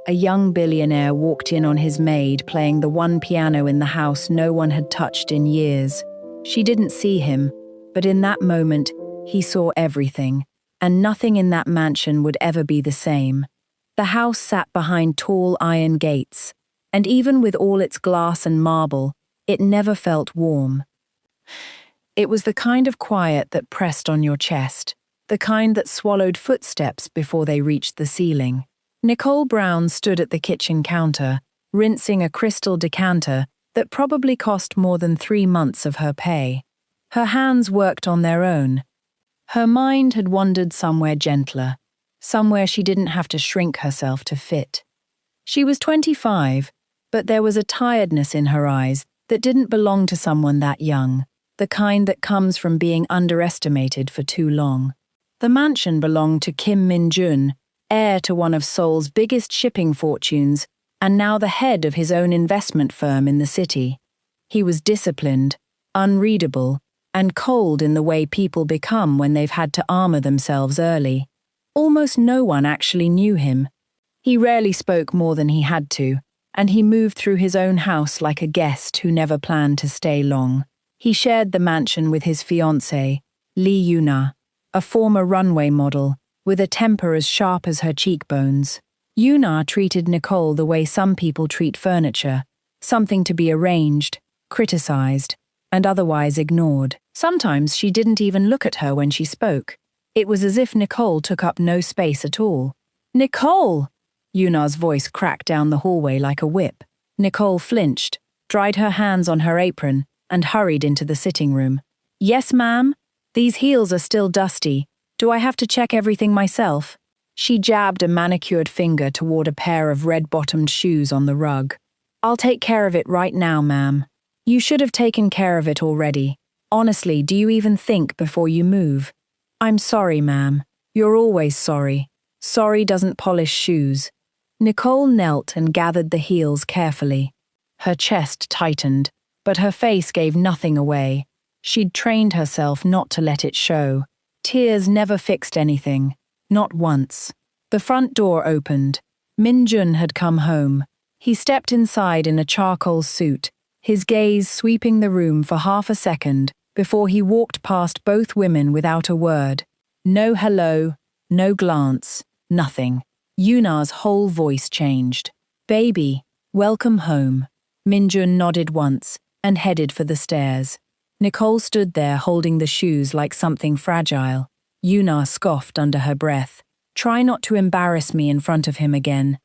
a young billionaire walked in on his maid playing the one piano in the house no one had touched in years. She didn't see him, but in that moment, he saw everything, and nothing in that mansion would ever be the same. The house sat behind tall iron gates, and even with all its glass and marble, it never felt warm. It was the kind of quiet that pressed on your chest, the kind that swallowed footsteps before they reached the ceiling. Nichole Brown stood at the kitchen counter, rinsing a crystal decanter that probably cost more than 3 months of her pay. Her hands worked on their own. Her mind had wandered somewhere gentler, somewhere she didn't have to shrink herself to fit. She was 25, but there was a tiredness in her eyes that didn't belong to someone that young, the kind that comes from being underestimated for too long. The mansion belonged to Kim Min-jun, heir to one of Seoul's biggest shipping fortunes, and now the head of his own investment firm in the city. He was disciplined, unreadable, and cold in the way people become when they've had to armor themselves early. Almost no one actually knew him. He rarely spoke more than he had to, and he moved through his own house like a guest who never planned to stay long. He shared the mansion with his fiancée, Lee Yuna, a former runway model, with a temper as sharp as her cheekbones. Yuna treated Nichole the way some people treat furniture, something to be arranged, criticized, and otherwise ignored. Sometimes she didn't even look at her when she spoke. It was as if Nichole took up no space at all. "Nichole!" Yuna's voice cracked down the hallway like a whip. Nichole flinched, dried her hands on her apron, and hurried into the sitting room. "Yes, ma'am? These heels are still dusty. Do I have to check everything myself?" She jabbed a manicured finger toward a pair of red-bottomed shoes on the rug. "I'll take care of it right now, ma'am." "You should have taken care of it already. Honestly, do you even think before you move?" "I'm sorry, ma'am. You're always sorry. Sorry doesn't polish shoes." Nichole knelt and gathered the heels carefully. Her chest tightened, but her face gave nothing away. She'd trained herself not to let it show. Tears never fixed anything. Not once. The front door opened. Min-jun had come home. He stepped inside in a charcoal suit, his gaze sweeping the room for half a second before he walked past both women without a word. No hello, no glance, nothing. Yuna's whole voice changed. "Baby, welcome home." Min-jun nodded once and headed for the stairs. Nichole stood there holding the shoes like something fragile. Yuna scoffed under her breath. "Try not to embarrass me in front of him again."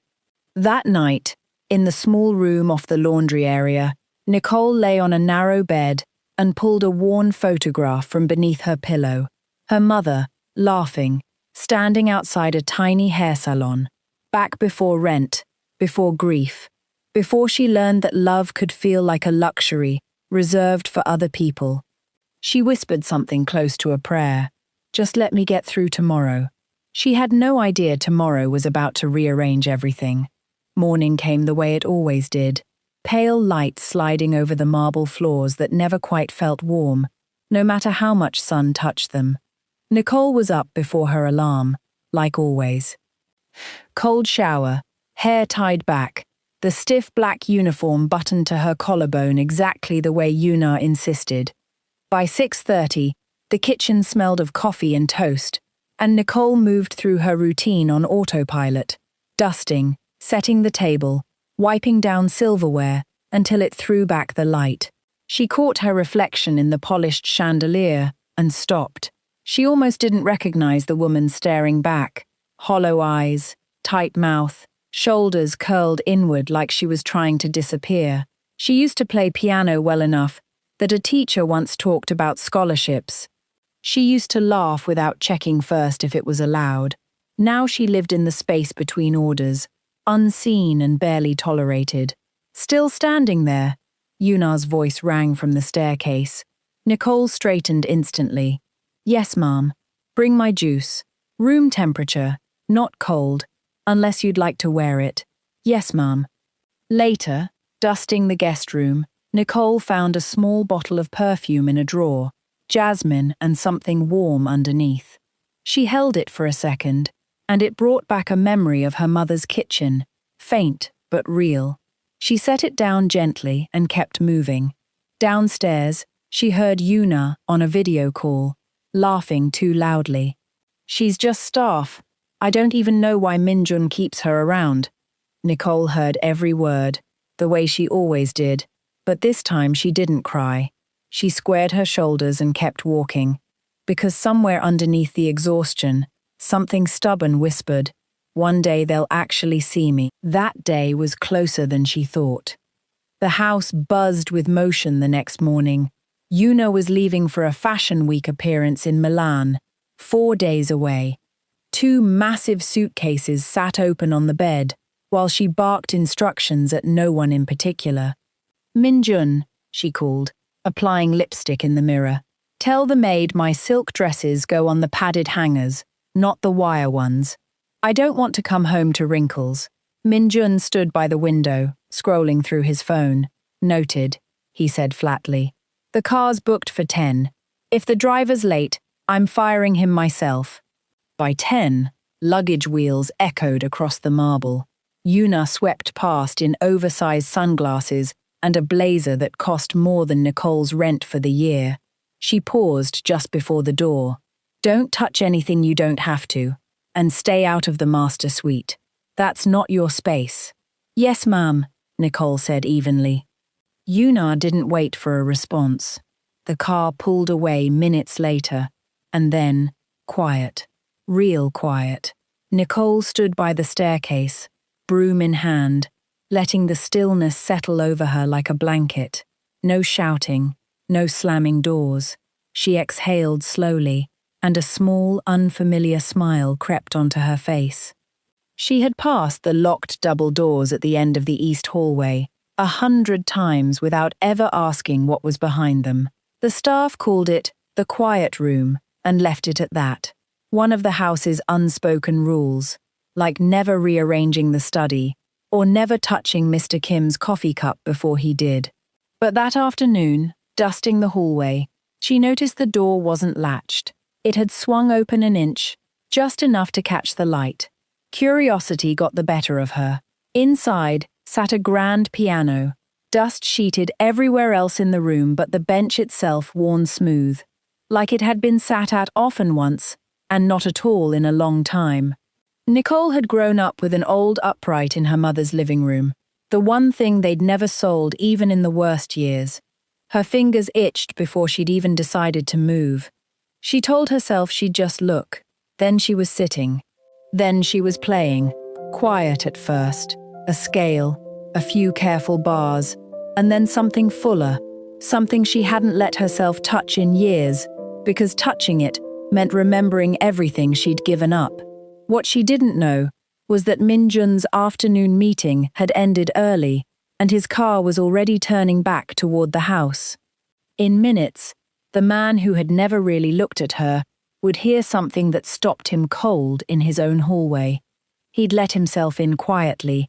That night, in the small room off the laundry area, Nichole lay on a narrow bed and pulled a worn photograph from beneath her pillow. Her mother, laughing, standing outside a tiny hair salon, back before rent, before grief, before she learned that love could feel like a luxury reserved for other people. She whispered something close to a prayer. "Just let me get through tomorrow." She had no idea tomorrow was about to rearrange everything. Morning came the way it always did, pale light sliding over the marble floors that never quite felt warm, no matter how much sun touched them. Nichole was up before her alarm, like always. Cold shower, hair tied back, the stiff black uniform buttoned to her collarbone exactly the way Yuna insisted. By 6:30, the kitchen smelled of coffee and toast, and Nichole moved through her routine on autopilot, dusting, setting the table, wiping down silverware until it threw back the light. She caught her reflection in the polished chandelier and stopped. She almost didn't recognize the woman staring back. Hollow eyes, tight mouth, shoulders curled inward like she was trying to disappear. She used to play piano well enough that a teacher once talked about scholarships. She used to laugh without checking first if it was allowed. Now she lived in the space between orders, unseen and barely tolerated. "Still standing there?" Yuna's voice rang from the staircase. Nichole straightened instantly. "Yes, ma'am. Bring my juice. Room temperature, not cold, unless you'd like to wear it." "Yes, ma'am." Later, dusting the guest room, Nichole found a small bottle of perfume in a drawer, jasmine and something warm underneath. She held it for a second, and it brought back a memory of her mother's kitchen, faint but real. She set it down gently and kept moving. Downstairs, she heard Yuna on a video call, laughing too loudly. "She's just staff. I don't even know why Min-jun keeps her around." Nichole heard every word, the way she always did, but this time she didn't cry. She squared her shoulders and kept walking, because somewhere underneath the exhaustion, something stubborn whispered, "One day they'll actually see me." That day was closer than she thought. The house buzzed with motion the next morning. Yuna was leaving for a Fashion Week appearance in Milan, 4 days away. 2 massive suitcases sat open on the bed, while she barked instructions at no one in particular. "Min-jun," she called, applying lipstick in the mirror. "Tell the maid my silk dresses go on the padded hangers, not the wire ones. I don't want to come home to wrinkles." Min-jun stood by the window, scrolling through his phone. "Noted," he said flatly. "The car's booked for 10. If the driver's late, I'm firing him myself." By 10, luggage wheels echoed across the marble. Yuna swept past in oversized sunglasses and a blazer that cost more than Nichole's rent for the year. She paused just before the door. "Don't touch anything you don't have to, and stay out of the master suite. That's not your space." "Yes, ma'am," Nichole said evenly. Yuna didn't wait for a response. The car pulled away minutes later, and then, quiet, real quiet. Nichole stood by the staircase, broom in hand, letting the stillness settle over her like a blanket. No shouting, no slamming doors. She exhaled slowly, and a small, unfamiliar smile crept onto her face. She had passed the locked double doors at the end of the east hallway 100 times without ever asking what was behind them. The staff called it the quiet room and left it at that. One of the house's unspoken rules, like never rearranging the study or never touching Mr. Kim's coffee cup before he did. But that afternoon, dusting the hallway, she noticed the door wasn't latched. It had swung open an inch, just enough to catch the light. Curiosity got the better of her. Inside sat a grand piano, dust sheeted everywhere else in the room but the bench itself worn smooth, like it had been sat at often once, and not at all in a long time. Nichole had grown up with an old upright in her mother's living room, the one thing they'd never sold even in the worst years. Her fingers itched before she'd even decided to move. She told herself she'd just look. Then she was sitting. Then she was playing, quiet at first, a scale, a few careful bars, and then something fuller, something she hadn't let herself touch in years, because touching it meant remembering everything she'd given up. What she didn't know was that Min-jun's afternoon meeting had ended early, and his car was already turning back toward the house. In minutes, the man who had never really looked at her would hear something that stopped him cold in his own hallway. He'd let himself in quietly,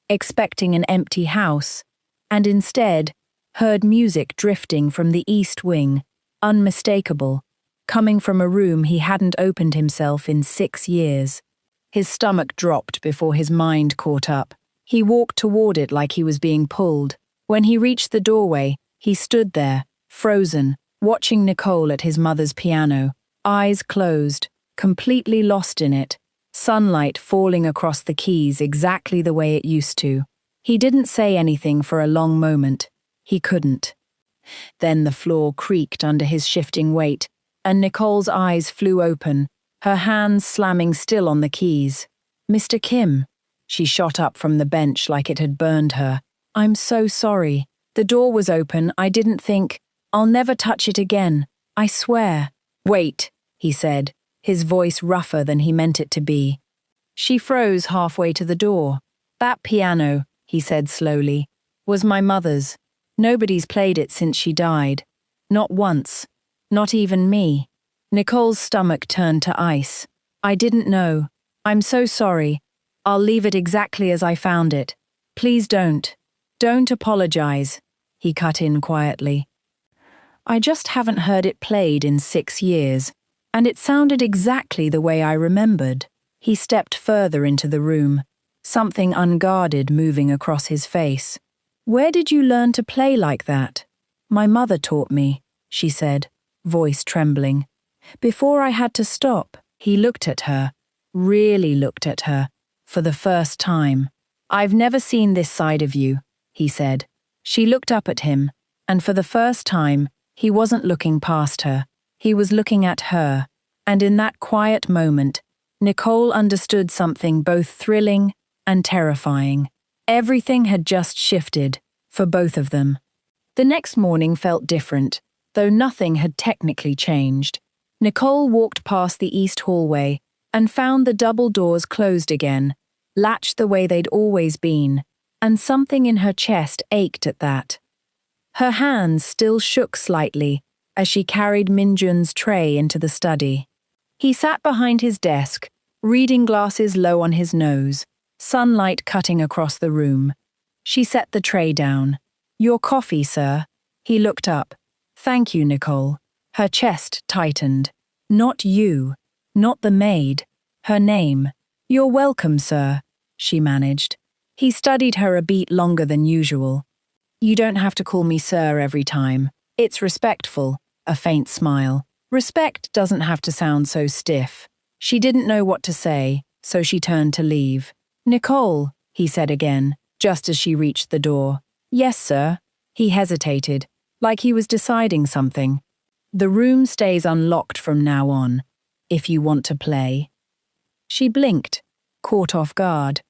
expecting an empty house, and instead heard music drifting from the east wing, unmistakable, coming from a room he hadn't opened himself in 6 years. His stomach dropped before his mind caught up. He walked toward it like he was being pulled. When he reached the doorway, he stood there, frozen, watching Nichole at his mother's piano, eyes closed, completely lost in it, sunlight falling across the keys exactly the way it used to. He didn't say anything for a long moment. He couldn't. Then the floor creaked under his shifting weight, and Nichole's eyes flew open, her hands slamming still on the keys. "Mr. Kim." She shot up from the bench like it had burned her. "I'm so sorry. The door was open. I didn't think. I'll never touch it again. I swear." "Wait," he said, his voice rougher than he meant it to be. She froze halfway to the door. "That piano," he said slowly, "was my mother's. Nobody's played it since she died. Not once. Not even me." Nichole's stomach turned to ice. "I didn't know. I'm so sorry. I'll leave it exactly as I found it. Please don't. Don't apologize," he cut in quietly. "I just haven't heard it played in 6 years, and it sounded exactly the way I remembered." He stepped further into the room, something unguarded moving across his face. "Where did you learn to play like that?" "My mother taught me," she said, voice trembling. "Before I had to stop." He looked at her, really looked at her, for the first time. "I've never seen this side of you," he said. She looked up at him, and for the first time, he wasn't looking past her. He was looking at her, and in that quiet moment, Nichole understood something both thrilling and terrifying. Everything had just shifted, for both of them. The next morning felt different, though nothing had technically changed. Nichole walked past the east hallway and found the double doors closed again, latched the way they'd always been, and something in her chest ached at that. Her hands still shook slightly as she carried Min-jun's tray into the study. He sat behind his desk, reading glasses low on his nose, sunlight cutting across the room. She set the tray down. "Your coffee, sir." He looked up. "Thank you, Nichole." Her chest tightened. "Not you. Not the maid. Her name." "You're welcome, sir," she managed. He studied her a beat longer than usual. "You don't have to call me sir every time. It's respectful." A faint smile. "Respect doesn't have to sound so stiff." She didn't know what to say, so she turned to leave. "Nichole," he said again, just as she reached the door. "Yes, sir." He hesitated, like he was deciding something. "The room stays unlocked from now on, if you want to play." She blinked, caught off guard.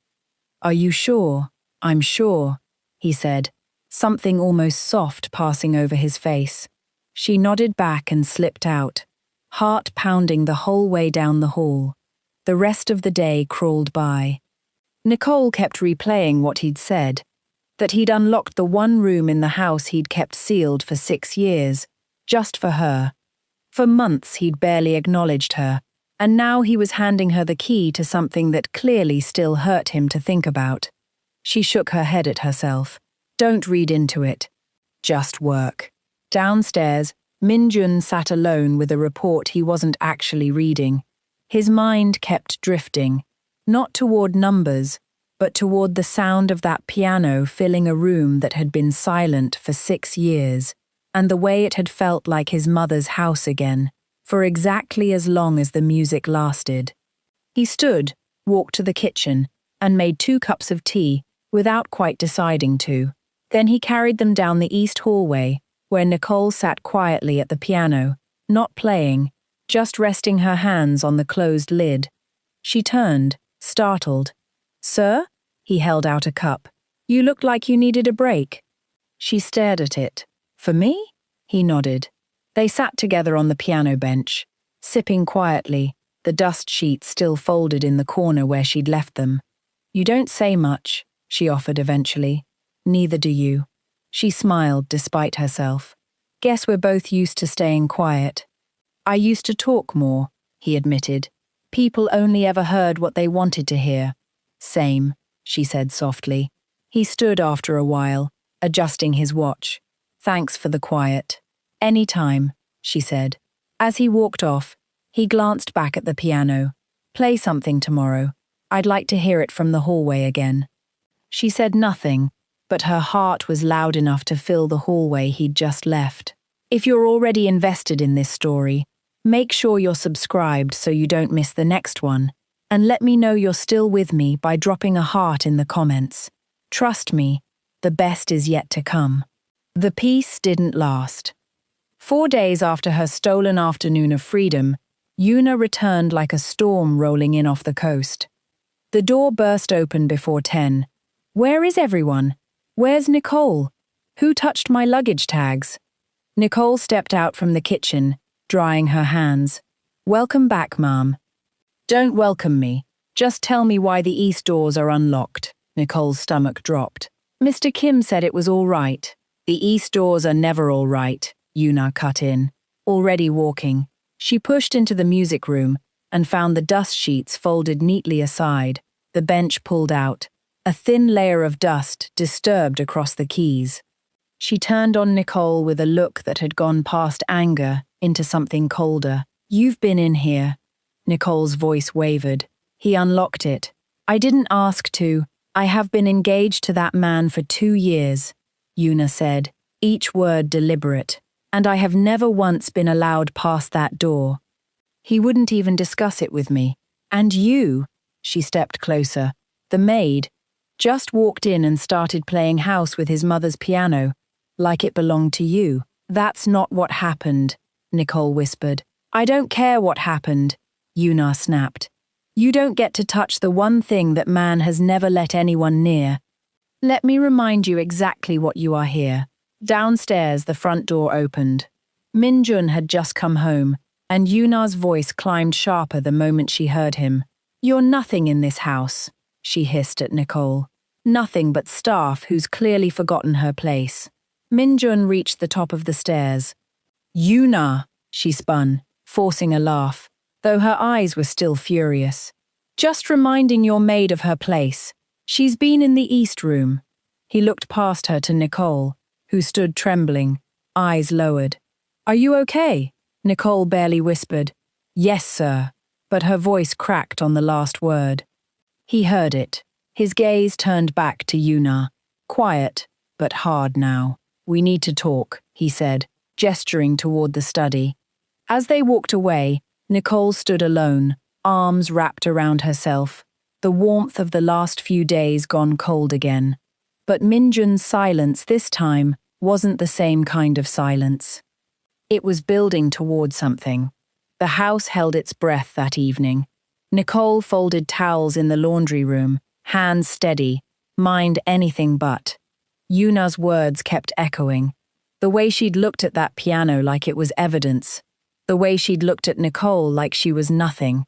"Are you sure?" "I'm sure," he said, something almost soft passing over his face. She nodded back and slipped out, heart pounding the whole way down the hall. The rest of the day crawled by. Nichole kept replaying what he'd said, that he'd unlocked the one room in the house he'd kept sealed for 6 years, just for her. For months he'd barely acknowledged her, and now he was handing her the key to something that clearly still hurt him to think about. She shook her head at herself. Don't read into it. Just work. Downstairs, Min-jun sat alone with a report he wasn't actually reading. His mind kept drifting, not toward numbers, but toward the sound of that piano filling a room that had been silent for 6 years, and the way it had felt like his mother's house again, for exactly as long as the music lasted. He stood, walked to the kitchen, and made 2 cups of tea without quite deciding to. Then he carried them down the east hallway, where Nichole sat quietly at the piano, not playing, just resting her hands on the closed lid. She turned, startled. "Sir?" He held out a cup. "You looked like you needed a break." She stared at it. "For me?" He nodded. They sat together on the piano bench, sipping quietly, the dust sheets still folded in the corner where she'd left them. "You don't say much," she offered eventually. "Neither do you." She smiled despite herself. "Guess we're both used to staying quiet." "I used to talk more," he admitted. "People only ever heard what they wanted to hear." "Same," she said softly. He stood after a while, adjusting his watch. "Thanks for the quiet." "Any time," she said. As he walked off, he glanced back at the piano. "Play something tomorrow. I'd like to hear it from the hallway again." She said nothing, but her heart was loud enough to fill the hallway he'd just left. If you're already invested in this story, make sure you're subscribed so you don't miss the next one, and let me know you're still with me by dropping a heart in the comments. Trust me, the best is yet to come. The peace didn't last. 4 days after her stolen afternoon of freedom, Yuna returned like a storm rolling in off the coast. The door burst open before 10. "Where is everyone? Where's Nichole? Who touched my luggage tags?" Nichole stepped out from the kitchen, drying her hands. "Welcome back, Mom." "Don't welcome me. Just tell me why the east doors are unlocked." Nichole's stomach dropped. "Mr. Kim said it was all right." "The east doors are never all right," Yuna cut in. Already walking, she pushed into the music room and found the dust sheets folded neatly aside, the bench pulled out, a thin layer of dust disturbed across the keys. She turned on Nichole with a look that had gone past anger into something colder. "You've been in here." Nichole's voice wavered. "He unlocked it. I didn't ask to. I have been engaged to that man for 2 years, Yuna said, each word deliberate, and I have never once been allowed past that door. He wouldn't even discuss it with me. And you, she stepped closer, the maid, just walked in and started playing house with his mother's piano, like it belonged to you. That's not what happened, Nichole whispered. I don't care what happened, Yuna snapped. You don't get to touch the one thing that man has never let anyone near. Let me remind you exactly what you are here. Downstairs, the front door opened. Min-jun had just come home, and Yuna's voice climbed sharper the moment she heard him. You're nothing in this house, she hissed at Nichole. Nothing but staff who's clearly forgotten her place. Min-jun reached the top of the stairs. Yuna, she spun, forcing a laugh, though her eyes were still furious. Just reminding your maid of her place. She's been in the East Room. He looked past her to Nichole, who stood trembling, eyes lowered. Are you okay? Nichole barely whispered. Yes, sir, but her voice cracked on the last word. He heard it. His gaze turned back to Yuna, quiet, but hard now. We need to talk, he said, gesturing toward the study. As they walked away, Nichole stood alone, arms wrapped around herself, the warmth of the last few days gone cold again. But Min-jun's silence this time wasn't the same kind of silence. It was building toward something. The house held its breath that evening. Nichole folded towels in the laundry room, hands steady, mind anything but. Yuna's words kept echoing. The way she'd looked at that piano like it was evidence. The way she'd looked at Nichole like she was nothing.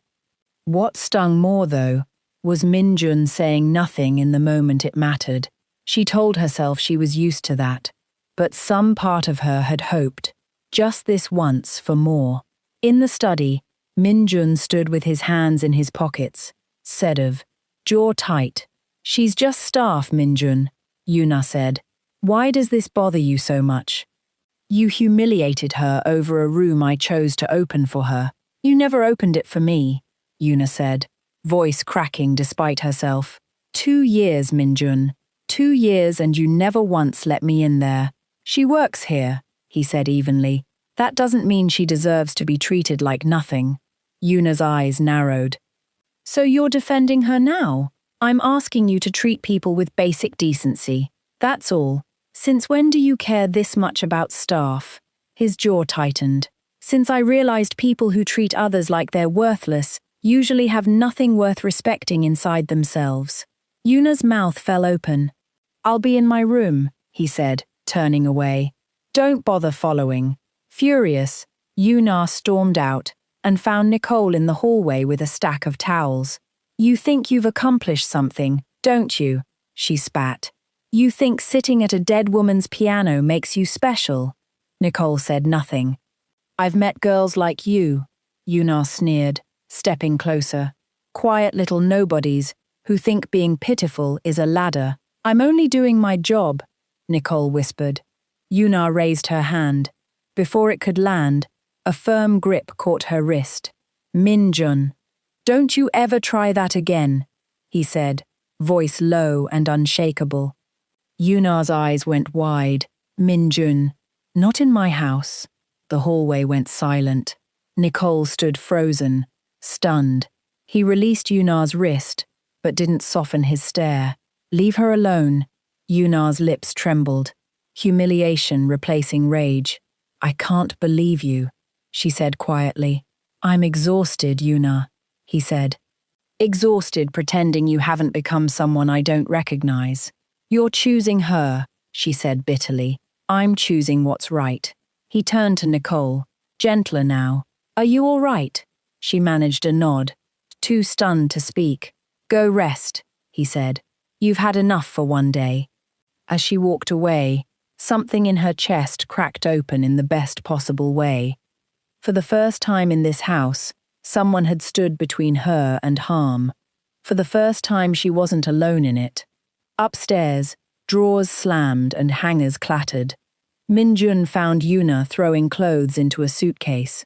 What stung more, though, was Min-jun saying nothing in the moment it mattered. She told herself she was used to that. But some part of her had hoped, just this once, for more. In the study, Min-jun stood with his hands in his pockets, sedative, jaw tight. She's just staff, Min-jun, Yuna said. Why does this bother you so much? You humiliated her over a room I chose to open for her. You never opened it for me, Yuna said, voice cracking despite herself. 2 years, Min-jun. 2 years and you never once let me in there. She works here, he said evenly. That doesn't mean she deserves to be treated like nothing. Yuna's eyes narrowed. So you're defending her now? I'm asking you to treat people with basic decency. That's all. Since when do you care this much about staff? His jaw tightened. Since I realized people who treat others like they're worthless usually have nothing worth respecting inside themselves. Yuna's mouth fell open. I'll be in my room, he said, turning away. Don't bother following. Furious, Yuna stormed out and found Nichole in the hallway with a stack of towels. You think you've accomplished something, don't you? She spat. You think sitting at a dead woman's piano makes you special? Nichole said nothing. I've met girls like you, Yuna sneered, stepping closer. Quiet little nobodies who think being pitiful is a ladder. I'm only doing my job, Nichole whispered. Yuna raised her hand. Before it could land, a firm grip caught her wrist. Min-jun. Don't you ever try that again, he said, voice low and unshakable. Yuna's eyes went wide. Min-jun. Not in my house. The hallway went silent. Nichole stood frozen, stunned. He released Yuna's wrist, but didn't soften his stare. Leave her alone. Yuna's lips trembled, humiliation replacing rage. I can't believe you, she said quietly. I'm exhausted, Yuna, he said. Exhausted pretending you haven't become someone I don't recognize. You're choosing her, she said bitterly. I'm choosing what's right. He turned to Nichole, gentler now. Are you all right? She managed a nod, too stunned to speak. Go rest, he said. You've had enough for one day. As she walked away, something in her chest cracked open in the best possible way. For the first time in this house, someone had stood between her and harm. For the first time she wasn't alone in it. Upstairs, drawers slammed and hangers clattered. Min-jun found Yuna throwing clothes into a suitcase.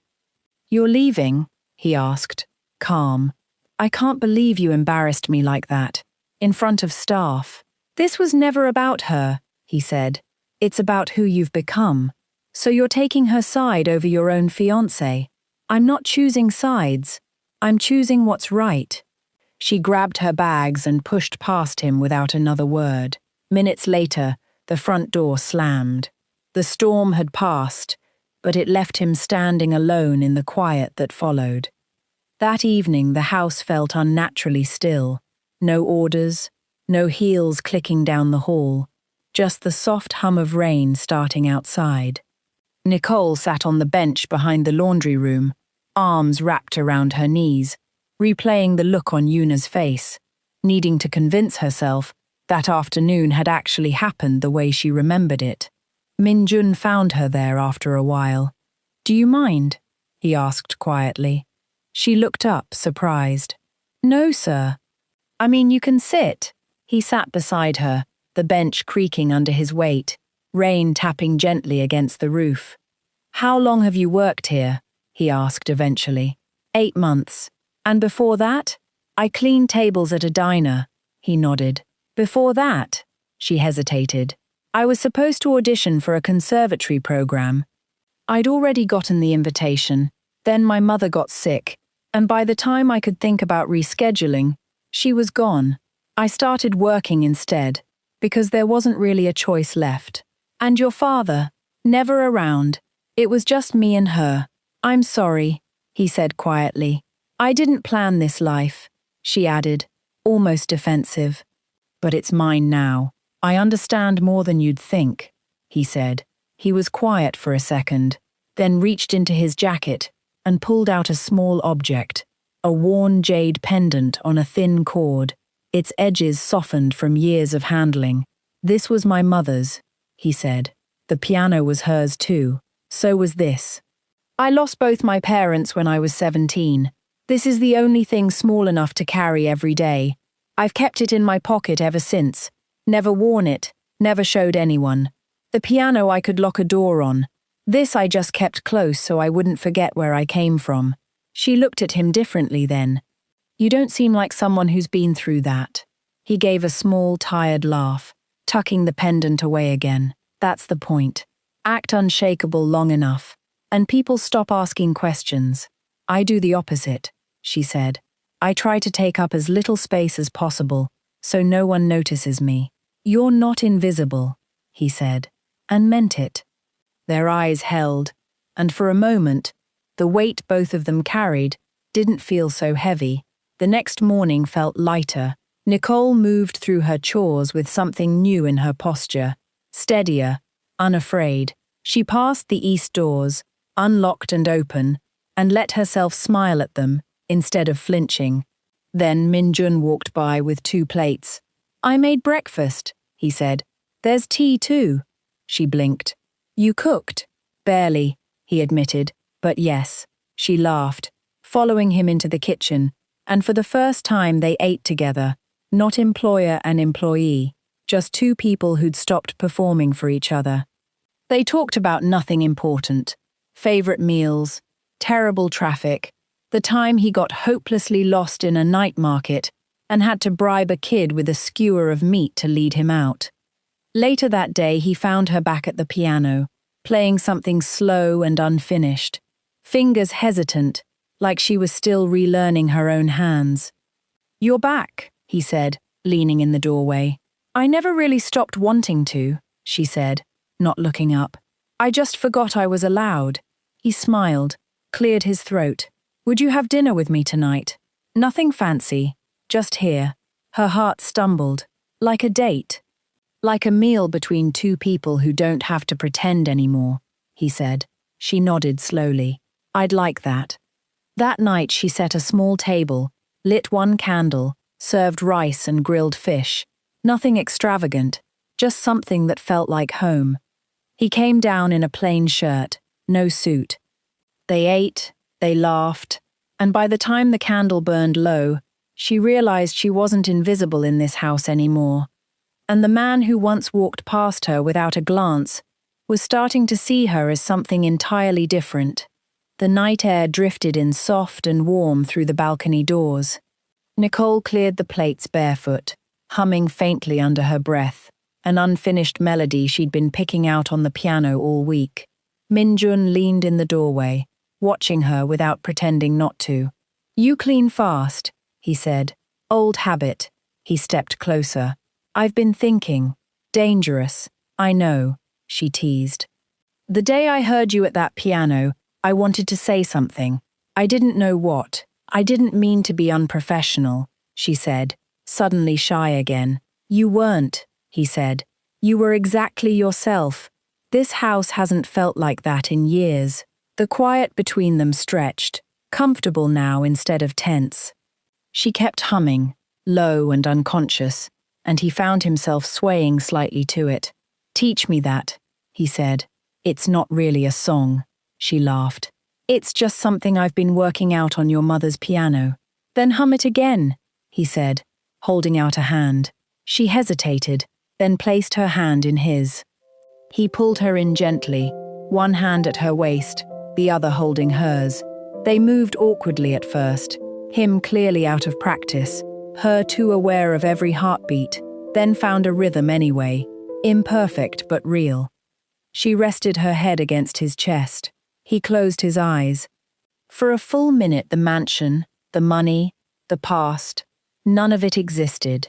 You're leaving? He asked, calm. I can't believe you embarrassed me like that. In front of staff. This was never about her, he said. It's about who you've become. So you're taking her side over your own fiancé. I'm not choosing sides. I'm choosing what's right. She grabbed her bags and pushed past him without another word. Minutes later, the front door slammed. The storm had passed, but it left him standing alone in the quiet that followed. That evening, the house felt unnaturally still. No orders, no heels clicking down the hall, just the soft hum of rain starting outside. Nichole sat on the bench behind the laundry room, arms wrapped around her knees, replaying the look on Yuna's face, needing to convince herself that afternoon had actually happened the way she remembered it. Min-jun found her there after a while. "Do you mind?" he asked quietly. She looked up, surprised. "No, sir. I mean, you can sit." He sat beside her, the bench creaking under his weight, rain tapping gently against the roof. "How long have you worked here?" he asked eventually. 8 months. "And before that?" "I cleaned tables at a diner," he nodded. "Before that?" She hesitated. "I was supposed to audition for a conservatory program. I'd already gotten the invitation. Then my mother got sick, and by the time I could think about rescheduling, she was gone. I started working instead, because there wasn't really a choice left. And your father? Never around. It was just me and her. I'm sorry," he said quietly. "I didn't plan this life," she added, almost defensive. "But it's mine now. I understand more than you'd think," he said. He was quiet for a second, then reached into his jacket and pulled out a small object, a worn jade pendant on a thin cord, its edges softened from years of handling. "This was my mother's," he said. "The piano was hers too. So was this. I lost both my parents when I was 17. This is the only thing small enough to carry every day. I've kept it in my pocket ever since. Never worn it, never showed anyone. The piano I could lock a door on. This I just kept close so I wouldn't forget where I came from." She looked at him differently then. "You don't seem like someone who's been through that." He gave a small, tired laugh, tucking the pendant away again. "That's the point. Act unshakable long enough, and people stop asking questions. I do the opposite," she said. "I try to take up as little space as possible, so no one notices me." "You're not invisible," he said, and meant it. Their eyes held, and for a moment, the weight both of them carried didn't feel so heavy. The next morning felt lighter. Nichole moved through her chores with something new in her posture, steadier, unafraid. She passed the east doors, unlocked and open, and let herself smile at them instead of flinching. Then Min-jun walked by with 2 plates. "I made breakfast," he said. "There's tea too." She blinked. "You cooked?" "Barely," he admitted, "but yes." She laughed, following him into the kitchen, and for the first time they ate together, not employer and employee, just 2 people who'd stopped performing for each other. They talked about nothing important. Favorite meals, terrible traffic, the time he got hopelessly lost in a night market and had to bribe a kid with a skewer of meat to lead him out. Later that day, he found her back at the piano, playing something slow and unfinished, fingers hesitant, like she was still relearning her own hands. "You're back," he said, leaning in the doorway. "I never really stopped wanting to," she said, not looking up. "I just forgot I was allowed." He smiled, cleared his throat. "Would you have dinner with me tonight? Nothing fancy, just here." Her heart stumbled. "Like a date. Like a meal between 2 people who don't have to pretend anymore," he said. She nodded slowly. "I'd like that." That night she set a small table, lit 1 candle, served rice and grilled fish. Nothing extravagant, just something that felt like home. He came down in a plain shirt, no suit. They ate, they laughed, and by the time the candle burned low, she realized she wasn't invisible in this house anymore. And the man who once walked past her without a glance was starting to see her as something entirely different. The night air drifted in soft and warm through the balcony doors. Nichole cleared the plates barefoot, humming faintly under her breath, an unfinished melody she'd been picking out on the piano all week. Min-jun leaned in the doorway, watching her without pretending not to. "You clean fast," he said. "Old habit." He stepped closer. "I've been thinking. Dangerous. I know," she teased. "The day I heard you at that piano, I wanted to say something. I didn't know what. I didn't mean to be unprofessional," she said, suddenly shy again. "You weren't," he said. "You were exactly yourself. This house hasn't felt like that in years." The quiet between them stretched, comfortable now instead of tense. She kept humming, low and unconscious, and he found himself swaying slightly to it. "Teach me that," he said. "It's not really a song," she laughed. "It's just something I've been working out on your mother's piano." "Then hum it again," he said, holding out a hand. She hesitated, then placed her hand in his. He pulled her in gently, one hand at her waist, the other holding hers. They moved awkwardly at first, him clearly out of practice, her too aware of every heartbeat, then found a rhythm anyway, imperfect but real. She rested her head against his chest. He closed his eyes. For a full minute the mansion, the money, the past, none of it existed.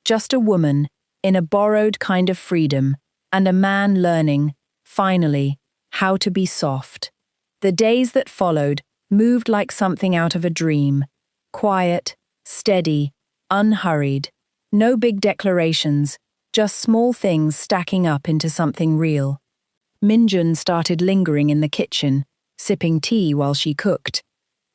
Just a woman, in a borrowed kind of freedom, and a man learning, finally, how to be soft. The days that followed moved like something out of a dream, quiet, steady, unhurried, no big declarations, just small things stacking up into something real. Min-jun started lingering in the kitchen, sipping tea while she cooked,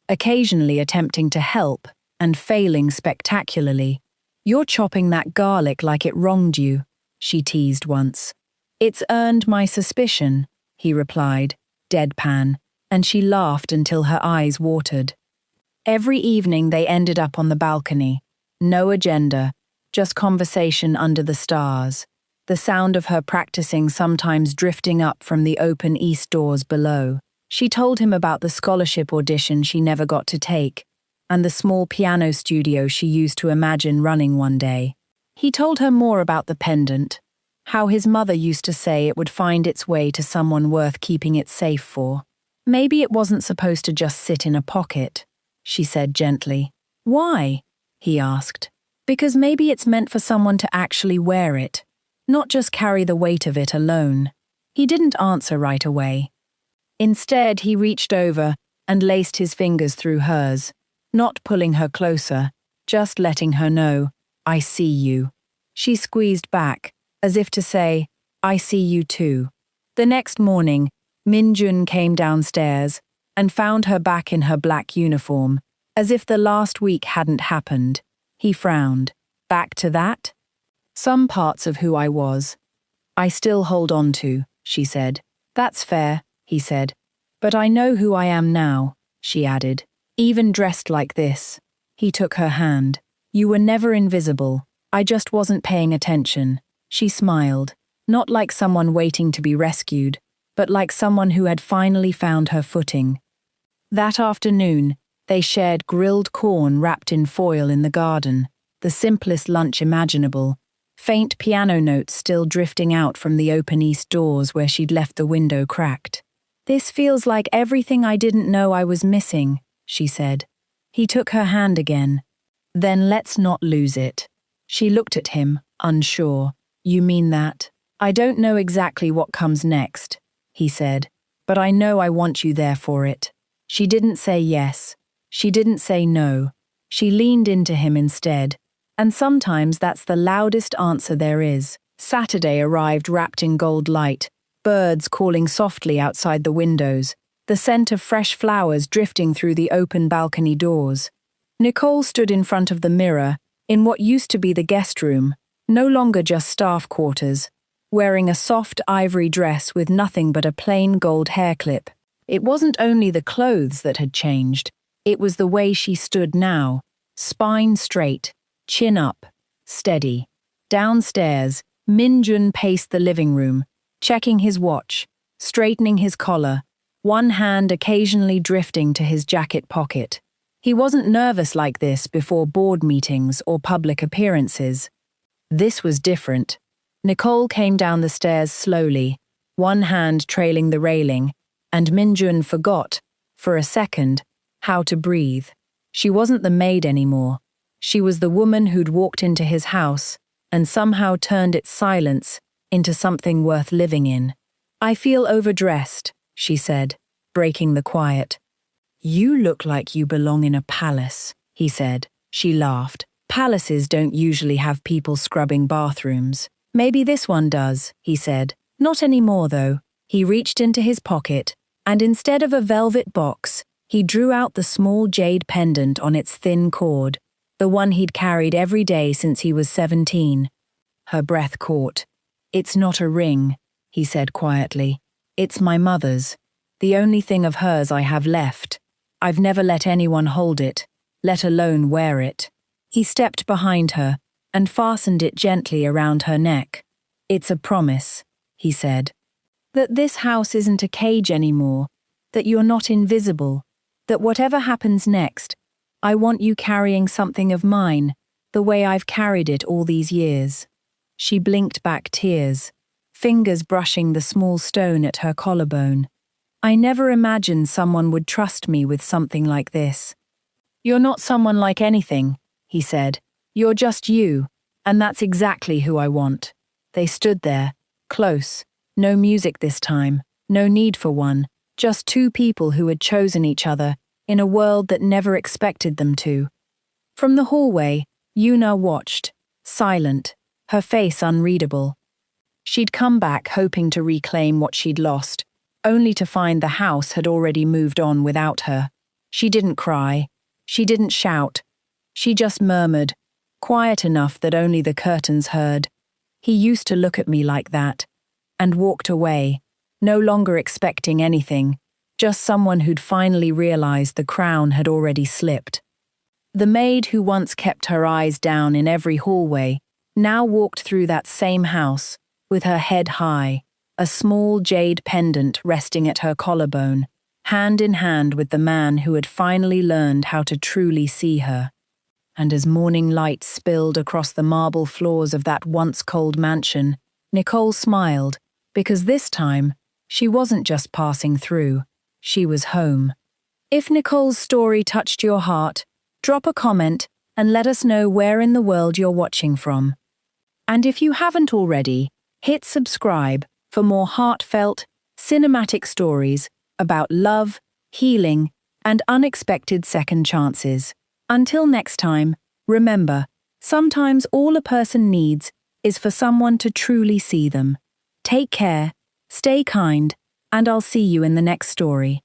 occasionally attempting to help and failing spectacularly. "You're chopping that garlic like it wronged you," she teased once. "It's earned my suspicion," he replied, deadpan, and she laughed until her eyes watered. Every evening they ended up on the balcony. No agenda, just conversation under the stars, the sound of her practicing sometimes drifting up from the open east doors below. She told him about the scholarship audition she never got to take, and the small piano studio she used to imagine running one day. He told her more about the pendant, how his mother used to say it would find its way to someone worth keeping it safe for. "Maybe it wasn't supposed to just sit in a pocket," she said gently. "Why?" he asked. "Because maybe it's meant for someone to actually wear it, not just carry the weight of it alone." He didn't answer right away. Instead, he reached over and laced his fingers through hers, not pulling her closer, just letting her know, "I see you." She squeezed back, as if to say, "I see you too." The next morning, Min-jun came downstairs and found her back in her black uniform, as if the last week hadn't happened. He frowned. "Back to that?" "Some parts of who I was. I still hold on to," she said. "That's fair," he said. "But I know who I am now," she added. "Even dressed like this." He took her hand. "You were never invisible. I just wasn't paying attention." She smiled, not like someone waiting to be rescued, but like someone who had finally found her footing. That afternoon, they shared grilled corn wrapped in foil in the garden, the simplest lunch imaginable, faint piano notes still drifting out from the open east doors where she'd left the window cracked. "This feels like everything I didn't know I was missing," she said. He took her hand again. "Then let's not lose it." She looked at him, unsure. "You mean that?" "I don't know exactly what comes next," he said, "but I know I want you there for it." She didn't say yes. She didn't say no. She leaned into him instead. And sometimes that's the loudest answer there is. Saturday arrived wrapped in gold light, birds calling softly outside the windows, the scent of fresh flowers drifting through the open balcony doors. Nichole stood in front of the mirror, in what used to be the guest room, no longer just staff quarters, wearing a soft ivory dress with nothing but a plain gold hair clip. It wasn't only the clothes that had changed, it was the way she stood now, spine straight, chin up, steady. Downstairs, Min-jun paced the living room, checking his watch, straightening his collar, one hand occasionally drifting to his jacket pocket. He wasn't nervous like this before board meetings or public appearances. This was different. Nichole came down the stairs slowly, one hand trailing the railing, and Min-jun forgot, for a second, how to breathe. She wasn't the maid anymore. She was the woman who'd walked into his house and somehow turned its silence into something worth living in. "I feel overdressed," she said, breaking the quiet. "You look like you belong in a palace," he said. She laughed. "Palaces don't usually have people scrubbing bathrooms. Maybe this one does," he said. "Not anymore, though." He reached into his pocket, and instead of a velvet box, he drew out the small jade pendant on its thin cord, the one he'd carried every day since he was 17. Her breath caught. "It's not a ring," he said quietly. "It's my mother's, the only thing of hers I have left. I've never let anyone hold it, let alone wear it." He stepped behind her and fastened it gently around her neck. "It's a promise," he said, "that this house isn't a cage anymore, that you're not invisible, that whatever happens next, I want you carrying something of mine, the way I've carried it all these years." She blinked back tears, fingers brushing the small stone at her collarbone. "I never imagined someone would trust me with something like this." "You're not someone like anything," he said. "You're just you, and that's exactly who I want." They stood there, close, no music this time, no need for one, just two people who had chosen each other in a world that never expected them to. From the hallway, Yuna watched, silent, her face unreadable. She'd come back hoping to reclaim what she'd lost, only to find the house had already moved on without her. She didn't cry. She didn't shout. She just murmured, quiet enough that only the curtains heard. "He used to look at me like that," and walked away, no longer expecting anything, just someone who'd finally realized the crown had already slipped. The maid who once kept her eyes down in every hallway now walked through that same house, with her head high, a small jade pendant resting at her collarbone, hand in hand with the man who had finally learned how to truly see her. And as morning light spilled across the marble floors of that once cold mansion, Nichole smiled, because this time, she wasn't just passing through, she was home. If Nichole's story touched your heart, drop a comment and let us know where in the world you're watching from. And if you haven't already, hit subscribe for more heartfelt, cinematic stories about love, healing, and unexpected second chances. Until next time, remember, sometimes all a person needs is for someone to truly see them. Take care, stay kind, and I'll see you in the next story.